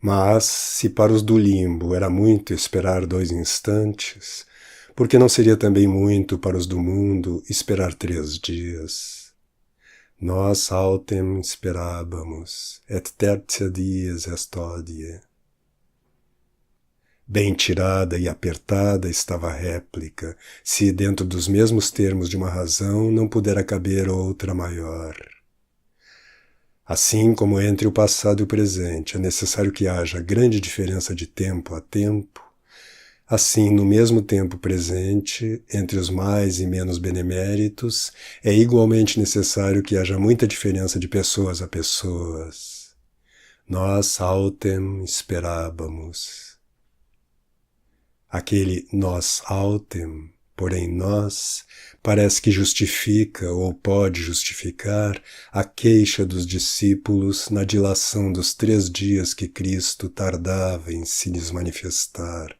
Mas, se para os do limbo era muito esperar 2 instantes, por que não seria também muito para os do mundo esperar 3 dias? Nós autem esperábamos, et tertia dies est hodie. Bem tirada e apertada estava a réplica, se dentro dos mesmos termos de uma razão não pudera caber outra maior. Assim como entre o passado e o presente é necessário que haja grande diferença de tempo a tempo, assim, no mesmo tempo presente, entre os mais e menos beneméritos, é igualmente necessário que haja muita diferença de pessoas a pessoas. Nós autem esperábamos. Aquele nós autem, porém nós, parece que justifica ou pode justificar a queixa dos discípulos na dilação dos 3 dias que Cristo tardava em se lhes manifestar,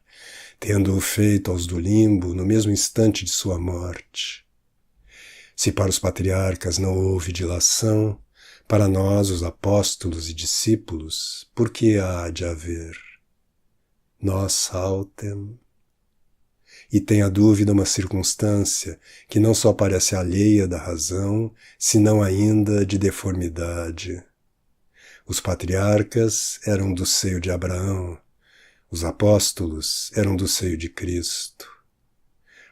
tendo-o feito aos do limbo no mesmo instante de sua morte. Se para os patriarcas não houve dilação, para nós, os apóstolos e discípulos, por que há de haver? Nós autem. E tem a dúvida uma circunstância que não só parece alheia da razão, senão ainda de deformidade. Os patriarcas eram do seio de Abraão, os apóstolos eram do seio de Cristo.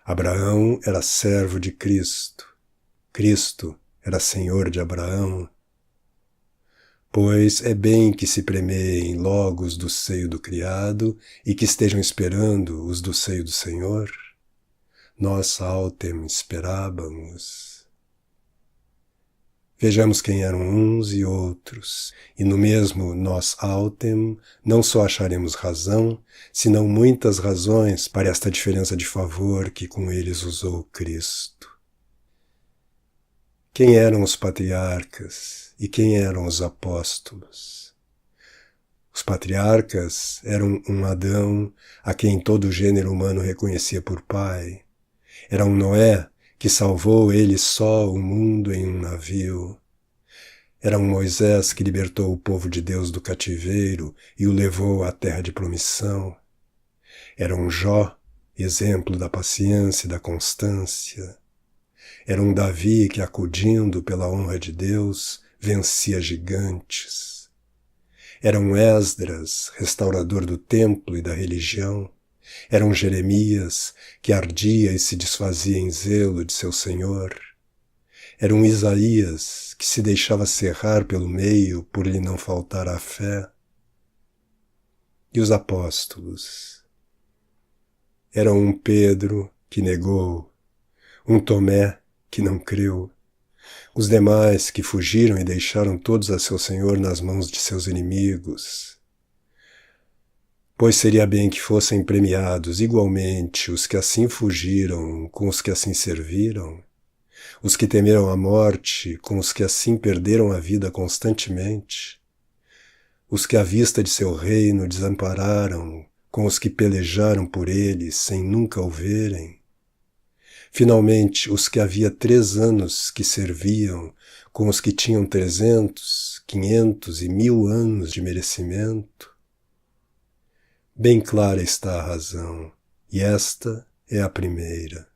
Abraão era servo de Cristo, Cristo era senhor de Abraão. Pois é bem que se premeiem logo os do seio do criado e que estejam esperando os do seio do Senhor. Nós autem esperábamos. Vejamos quem eram uns e outros, e no mesmo nós autem não só acharemos razão, senão muitas razões para esta diferença de favor que com eles usou Cristo. Quem eram os patriarcas e quem eram os apóstolos? Os patriarcas eram um Adão a quem todo o gênero humano reconhecia por pai. Era um Noé que salvou ele só o mundo em um navio. Era um Moisés que libertou o povo de Deus do cativeiro e o levou à terra de promissão. Era um Jó, exemplo da paciência e da constância. Era um Davi que, acudindo pela honra de Deus, vencia gigantes. Era um Esdras, restaurador do templo e da religião. Era um Jeremias que ardia e se desfazia em zelo de seu Senhor. Era um Isaías que se deixava cerrar pelo meio por lhe não faltar a fé. E os apóstolos? Era um Pedro que negou, um Tomé que não creu, os demais que fugiram e deixaram todos a seu Senhor nas mãos de seus inimigos. Pois seria bem que fossem premiados igualmente os que assim fugiram com os que assim serviram, os que temeram a morte com os que assim perderam a vida constantemente, os que à vista de seu reino desampararam com os que pelejaram por ele sem nunca o verem. Finalmente, os que havia 3 anos que serviam com os que tinham 300, 500 e 1000 anos de merecimento. Bem clara está a razão, e esta é a primeira.